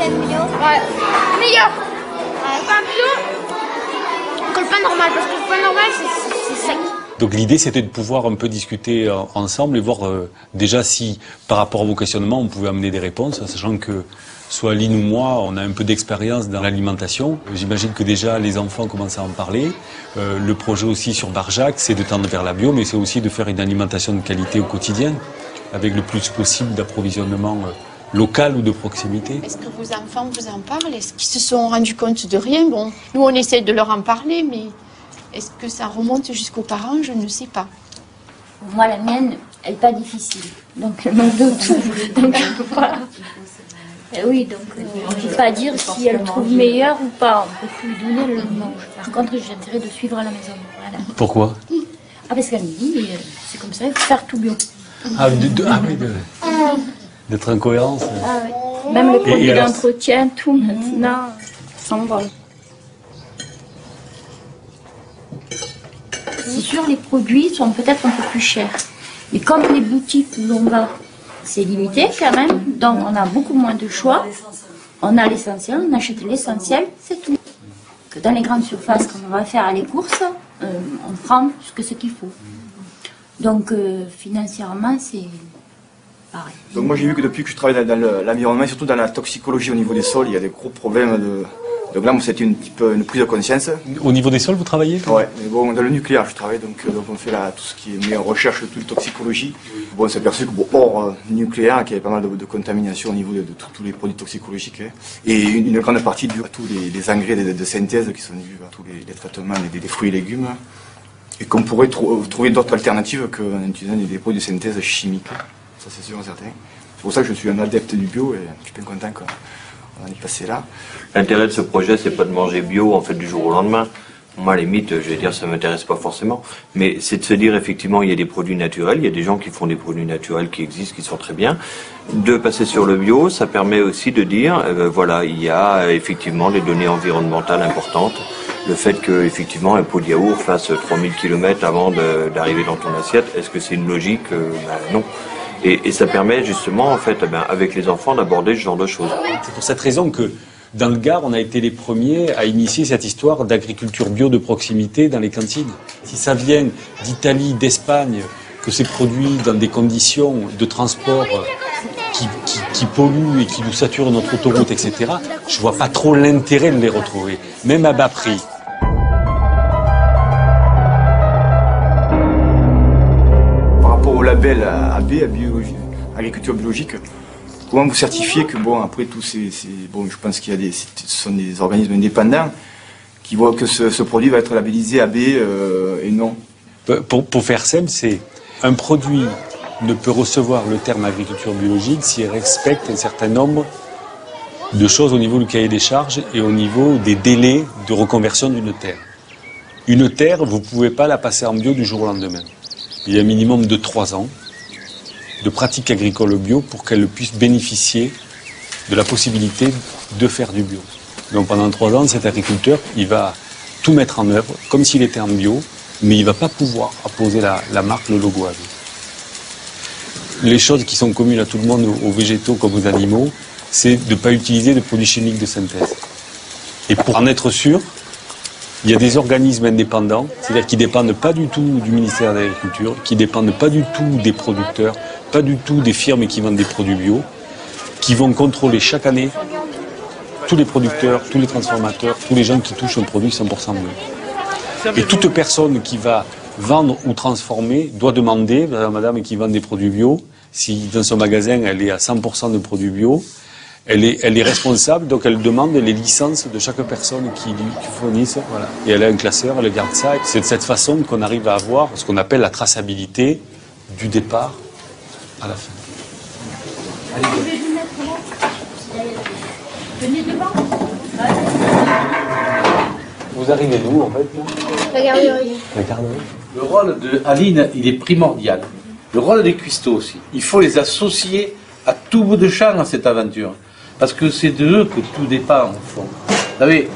pain bio? Ouais. Meilleur. Le pain bio que le pain normal, parce que le pain normal, c'est sec. Donc l'idée, c'était de pouvoir un peu discuter ensemble et voir déjà si, par rapport à vos questionnements, on pouvait amener des réponses, sachant que soit Lynn ou moi, on a un peu d'expérience dans l'alimentation. J'imagine que déjà les enfants commencent à en parler. Le projet aussi sur Barjac, c'est de tendre vers la bio, mais c'est aussi de faire une alimentation de qualité au quotidien, avec le plus possible d'approvisionnement local ou de proximité. Est-ce que vos enfants vous en parlent? Est-ce qu'ils se sont rendus compte de rien? Bon, nous on essaie de leur en parler, mais est-ce que ça remonte jusqu'aux parents? Je ne sais pas. Moi, la mienne, elle n'est pas difficile. Donc, elle mange de tout. Donc, voilà. Oui, donc, on ne peut pas dire si elle trouve meilleure ou pas. On peut plus lui donner, elle le mange. Par contre, j'ai intérêt de suivre à la maison. Voilà. Pourquoi? Ah, parce qu'elle me dit, c'est comme ça, il faut faire tout bio. Ah oui, d'être en cohérence. Ah, oui. Même le produit d'entretien, tout maintenant, s'envole. C'est sûr, les produits sont peut-être un peu plus chers. Mais comme les boutiques où l'on va, c'est limité quand même, donc on a beaucoup moins de choix. On a l'essentiel, on achète l'essentiel, c'est tout. Que dans les grandes surfaces, quand on va faire les courses, on prend ce qu'il faut. Donc financièrement, c'est pareil. Donc moi j'ai vu que depuis que je travaille dans l'environnement, surtout dans la toxicologie au niveau des sols, il y a des gros problèmes de... Donc là, c'était une prise de conscience. Au niveau des sols, vous travaillez? Ouais, mais bon, dans le nucléaire, je travaille, donc on fait tout ce qui est mis en recherche de toute toxicologie. Bon, on s'est aperçu que hors nucléaire, qu'il y avait pas mal de contamination au niveau de tous les produits toxicologiques. Hein. Et une grande partie due à tous les engrais de synthèse qui sont dus à tous les traitements des fruits et légumes. Et qu'on pourrait trouver d'autres alternatives qu'en utilisant des produits de synthèse chimiques. Ça, c'est sûr et certain. C'est pour ça que je suis un adepte du bio et je suis bien content qu'on en est passé là. L'intérêt de ce projet, c'est pas de manger bio en fait du jour au lendemain. Moi, à la limite, je vais dire, ça m'intéresse pas forcément. Mais c'est de se dire, effectivement, il y a des produits naturels, il y a des gens qui font des produits naturels qui existent, qui sont très bien. De passer sur le bio, ça permet aussi de dire, voilà, il y a effectivement des données environnementales importantes. Le fait que, effectivement, un pot de yaourt fasse 3000 km avant d'arriver dans ton assiette, est-ce que c'est une logique? Non. Et ça permet justement, en fait, avec les enfants, d'aborder ce genre de choses. C'est pour cette raison que, dans le Gard, on a été les premiers à initier cette histoire d'agriculture bio de proximité dans les cantines. Si ça vient d'Italie, d'Espagne, que c'est produit dans des conditions de transport qui polluent et qui nous saturent notre autoroute, etc., je vois pas trop l'intérêt de les retrouver, même à bas prix. Par rapport au label AB, agriculture biologique, comment vous certifiez que, bon, après tout, bon, je pense qu'il y a ce sont des organismes indépendants qui voient que ce produit va être labellisé AB et non? Pour faire simple, c'est un produit ne peut recevoir le terme agriculture biologique s'il respecte un certain nombre de choses au niveau du cahier des charges et au niveau des délais de reconversion d'une terre. Une terre, vous ne pouvez pas la passer en bio du jour au lendemain. Il y a un minimum de 3 ans de pratique agricole bio pour qu'elle puisse bénéficier de la possibilité de faire du bio. Donc pendant 3 ans, cet agriculteur, il va tout mettre en œuvre comme s'il était en bio, mais il ne va pas pouvoir apposer la marque, le logo AB. Les choses qui sont communes à tout le monde, aux végétaux comme aux animaux, c'est de ne pas utiliser de produits chimiques de synthèse. Et pour en être sûr, il y a des organismes indépendants, c'est-à-dire qui ne dépendent pas du tout du ministère de l'Agriculture, qui ne dépendent pas du tout des producteurs, pas du tout des firmes qui vendent des produits bio, qui vont contrôler chaque année tous les producteurs, tous les transformateurs, tous les gens qui touchent un produit 100% bio. Et toute personne qui va vendre ou transformer doit demander, madame qui vend des produits bio, si dans son magasin elle est à 100% de produits bio, elle est responsable, donc elle demande les licences de chaque personne qui fournisse, voilà. Et elle a un classeur, elle garde ça. C'est de cette façon qu'on arrive à avoir ce qu'on appelle la traçabilité du départ à la fin. Allez. Venez devant. Vous arrivez d'où en fait? La garderie. La garderie. Le rôle de Aline, il est primordial. Le rôle des cuistots aussi. Il faut les associer à tout bout de champ dans cette aventure. Parce que c'est de eux que tout dépend, au fond. Vous savez,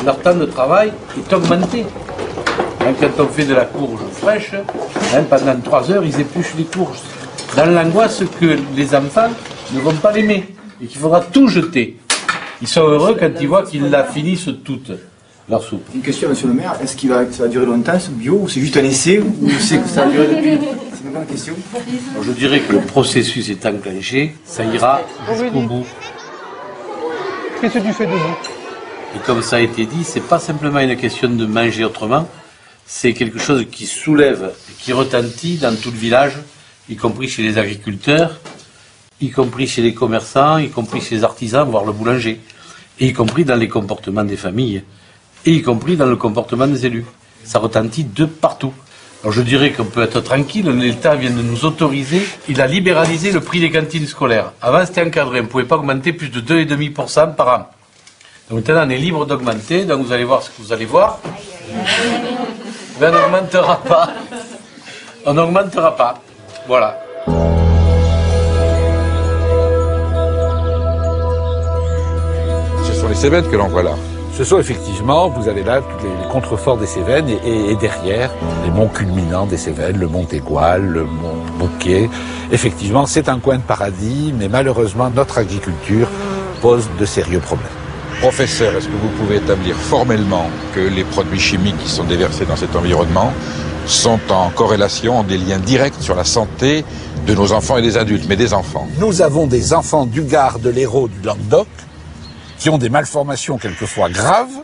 leur temps de travail est augmenté. Hein, quand on fait de la courge fraîche, hein, pendant 3 heures, ils épluchent les courges. Dans l'angoisse que les enfants ne vont pas l'aimer et qu'il faudra tout jeter. Ils sont heureux quand ils voient qu'ils la finissent toute, leur soupe. Une question, monsieur le maire, est-ce ça va durer longtemps ce bio ou c'est juste un essai ou c'est que ça va durer depuis? C'est une bonne question. Alors, je dirais que le processus est enclenché, ça ira jusqu'au bout. Qu'est-ce que tu fais debout? Et comme ça a été dit, c'est pas simplement une question de manger autrement, c'est quelque chose qui soulève et qui retentit dans tout le village, y compris chez les agriculteurs, y compris chez les commerçants, y compris chez les artisans, voire le boulanger, et y compris dans les comportements des familles, et y compris dans le comportement des élus. Ça retentit de partout. Alors je dirais qu'on peut être tranquille, l'État vient de nous autoriser, il a libéralisé le prix des cantines scolaires. Avant c'était encadré, on ne pouvait pas augmenter plus de 2,5% par an. Donc maintenant on est libre d'augmenter, donc vous allez voir ce que vous allez voir. Ben, on n'augmentera pas. On n'augmentera pas. Voilà. Ce sont les Cévennes que l'on voit là. Ce sont effectivement, vous avez là tous les contreforts des Cévennes et derrière les monts culminants des Cévennes, le mont Égual, le mont Bouquet. Effectivement, c'est un coin de paradis, mais malheureusement, notre agriculture pose de sérieux problèmes. Professeur, est-ce que vous pouvez établir formellement que les produits chimiques qui sont déversés dans cet environnement sont en corrélation, en des liens directs sur la santé de nos enfants et des adultes, mais des enfants? Nous avons des enfants du Gard, de l'Hérault, du Languedoc, qui ont des malformations quelquefois graves,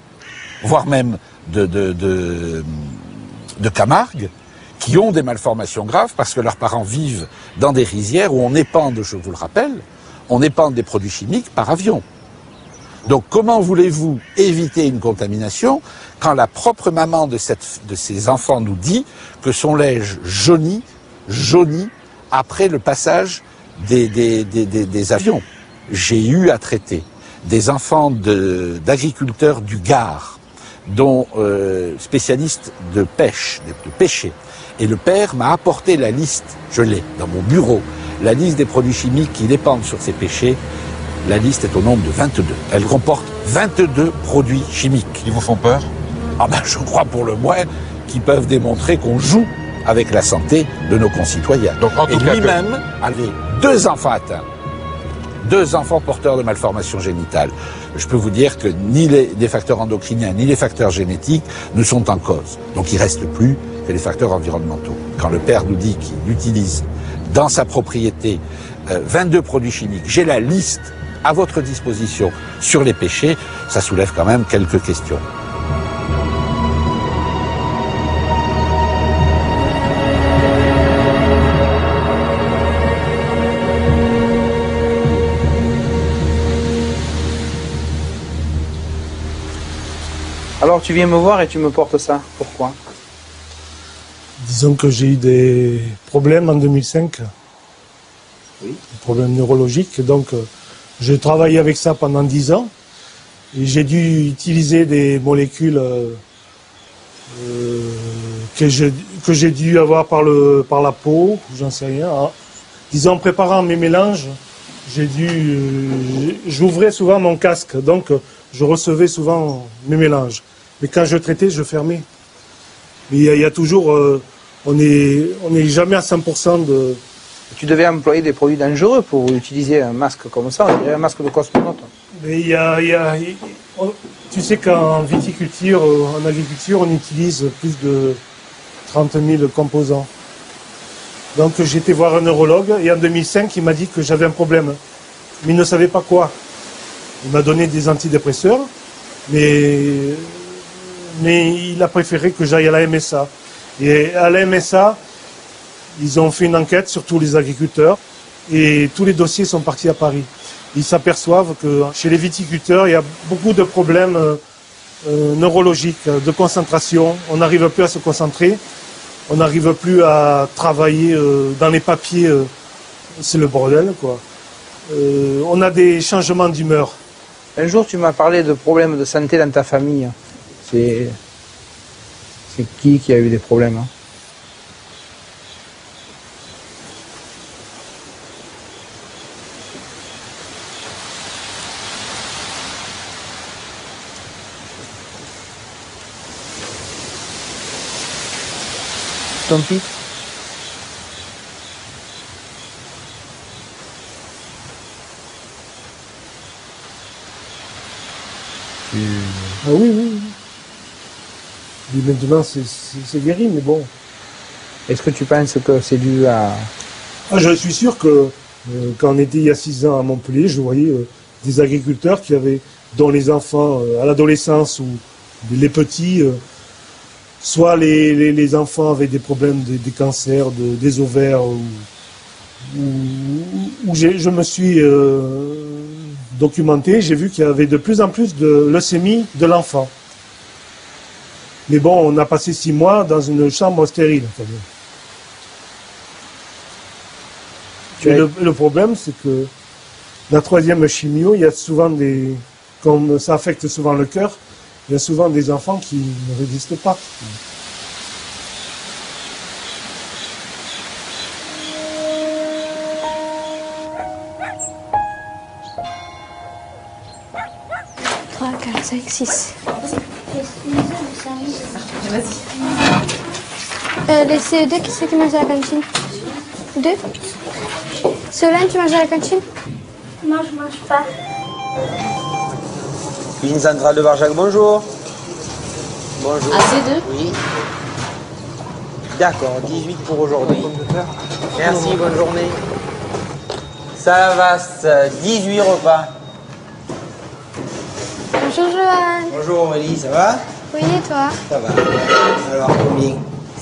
voire même de Camargue, qui ont des malformations graves parce que leurs parents vivent dans des rizières où on épande, je vous le rappelle, on épande des produits chimiques par avion. Donc comment voulez-vous éviter une contamination quand la propre maman de ces enfants nous dit que son lait jaunit après le passage des avions? J'ai eu à traiter des enfants d'agriculteurs du Gard, dont spécialistes de pêche, de pêcher. Et le père m'a apporté la liste, je l'ai dans mon bureau, la liste des produits chimiques qui dépendent sur ces pêchers. La liste est au nombre de 22. Elle comporte 22 produits chimiques. Qui vous font peur? Ah ben, je crois pour le moins qu'ils peuvent démontrer qu'on joue avec la santé de nos concitoyens. Donc, en tout cas, lui-même avait 2 enfants atteints. 2 enfants porteurs de malformations génitales. Je peux vous dire que ni les facteurs endocriniens ni les facteurs génétiques ne sont en cause. Donc il ne reste plus que les facteurs environnementaux. Quand le père nous dit qu'il utilise dans sa propriété 22 produits chimiques, j'ai la liste à votre disposition sur les pêchers, ça soulève quand même quelques questions. Alors tu viens me voir et tu me portes ça. Pourquoi? Disons que j'ai eu des problèmes en 2005. Oui. Des problèmes neurologiques. Donc j'ai travaillé avec ça pendant 10 ans. Et j'ai dû utiliser des molécules que j'ai dû avoir par la peau, j'en sais rien. Hein. Disons, en préparant mes mélanges, j'ouvrais souvent mon casque. Donc je recevais souvent mes mélanges. Mais quand je traitais, je fermais. Mais il y a toujours... on n'est jamais à 100% de... Tu devais employer des produits dangereux pour utiliser un masque comme ça, on dirait un masque de cosmonaute. Mais tu sais qu'en viticulture, en agriculture, on utilise plus de 30 000 composants. Donc j'ai été voir un neurologue et en 2005, il m'a dit que j'avais un problème. Mais il ne savait pas quoi. Il m'a donné des antidépresseurs, mais il a préféré que j'aille à la MSA. Et à la MSA, ils ont fait une enquête sur tous les agriculteurs et tous les dossiers sont partis à Paris. Ils s'aperçoivent que chez les viticulteurs, il y a beaucoup de problèmes neurologiques, de concentration. On n'arrive plus à se concentrer, on n'arrive plus à travailler dans les papiers. C'est le bordel, quoi. On a des changements d'humeur. Un jour, tu m'as parlé de problèmes de santé dans ta famille. C'est qui a eu des problèmes? Ton fils? Ah oui, oui. Et maintenant, c'est guéri, mais bon. Est-ce que tu penses que c'est dû à... Ah, je suis sûr que quand on était il y a 6 ans à Montpellier, je voyais des agriculteurs dont les enfants à l'adolescence ou les petits, soit les enfants avaient des problèmes, des cancers, des ovaires, où je me suis documenté, j'ai vu qu'il y avait de plus en plus de leucémie de l'enfant. Mais bon, on a passé 6 mois dans une chambre stérile. Le problème, c'est que la 3e chimio, il y a souvent comme ça affecte souvent le cœur, il y a souvent des enfants qui ne résistent pas. Trois, 4, 5, 6. Les CE2, qui c'est qui mange à la cantine? 2. Solène, tu manges à la cantine? Non, je mange pas. Cuisine centrale de Barjac, bonjour. Bonjour. AC2? Oui. D'accord, 18 pour aujourd'hui. Merci, bonne journée. Salavas, 18 repas. Bonjour Joanne. Bonjour Aurélie, ça va? Oui, et toi? Ça va. Alors, combien?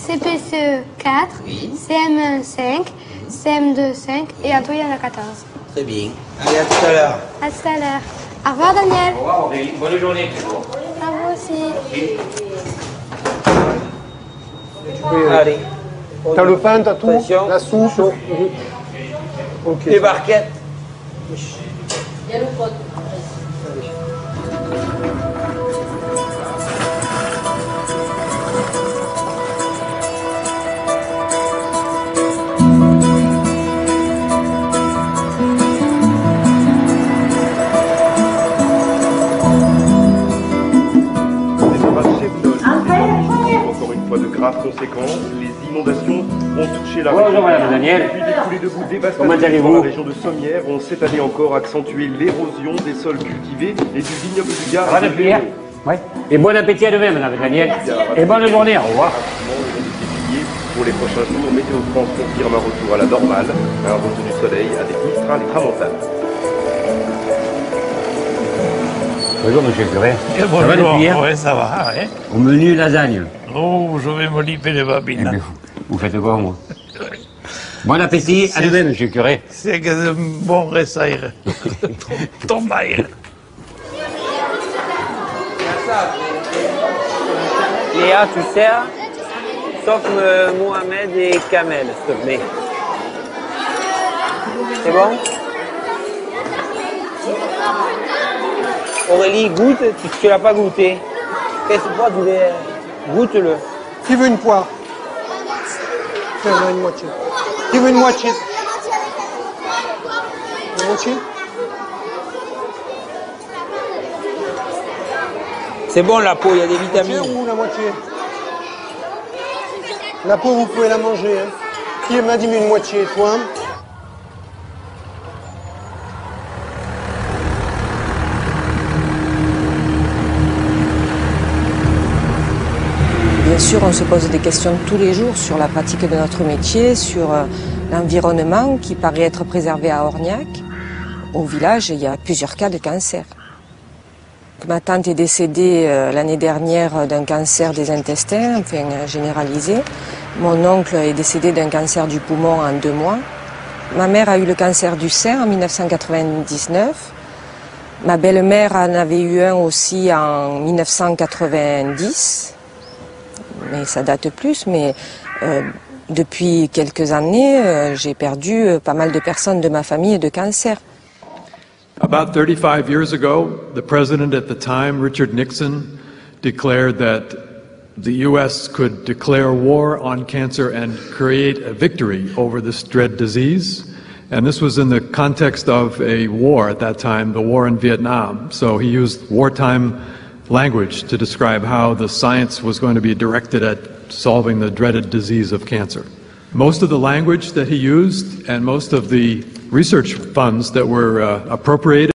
CPCE 4, Oui. CM1 5, CM2 5 et à toi il y en a 14. Très bien. Allez, à tout à l'heure. À tout à l'heure. Au revoir Daniel. Au revoir Aurélie, bonne journée. À vous aussi. Allez. T'as le pain, t'as tout? Pression. La soupe? Chaud. Ok. Des barquettes. Il y a le pot. Encore une fois de graves conséquences, les inondations ont touché la Bonjour région. Madame Daniel. Depuis des coulées de boue dévastatrices Comment allez-vous? dans la région de Sommières ont cette année encore accentué l'érosion des sols cultivés et du vignoble du Gard. Bonne prière. Ouais. Et bon appétit à demain, Madame Daniel. Et bonne journée, au revoir. Pour les prochains jours, Météo France confirme un retour à la normale, un retour du soleil avec Mistral et Tramontane. Bonjour Monsieur le curé. Et Ça va bonjour, depuis hier? ouais, ça va, ouais. Au menu lasagne. Oh, je vais me liper les babines. Eh bien, vous faites quoi, moi? Bon appétit, à demain, Monsieur le curé. C'est que de bon ressaire. Tombaille. Léa, tu sers? Sauf Mohamed et Kamel, s'il te plaît. C'est bon? Aurélie, goûte, tu l'as pas goûté. Qu'est-ce que tu voulais? Goûte-le. Qui veut une poire? Fais-moi une moitié. Qui veut une moitié? Une moitié? C'est bon la peau, il y a des vitamines. Ou la moitié? La peau, vous pouvez la manger. Hein. Qui m'a dit une moitié? Toi? Hein? Bien sûr, on se pose des questions tous les jours sur la pratique de notre métier, sur l'environnement qui paraît être préservé à Orniac. Au village, il y a plusieurs cas de cancer. Ma tante est décédée l'année dernière d'un cancer des intestins, enfin généralisé. Mon oncle est décédé d'un cancer du poumon en 2 mois. Ma mère a eu le cancer du sein en 1999. Ma belle-mère en avait eu un aussi en 1990. Mais ça date plus, mais depuis quelques années, j'ai perdu pas mal de personnes de ma famille de cancer. About 35 years ago, the president at the time, Richard Nixon, declared that the U.S. could declare war on cancer and create a victory over this dread disease. And this was in the context of a war at that time, the war in Vietnam. So he used wartime language to describe how the science was going to be directed at solving the dreaded disease of cancer. Most of the language that he used and most of the research funds that were appropriated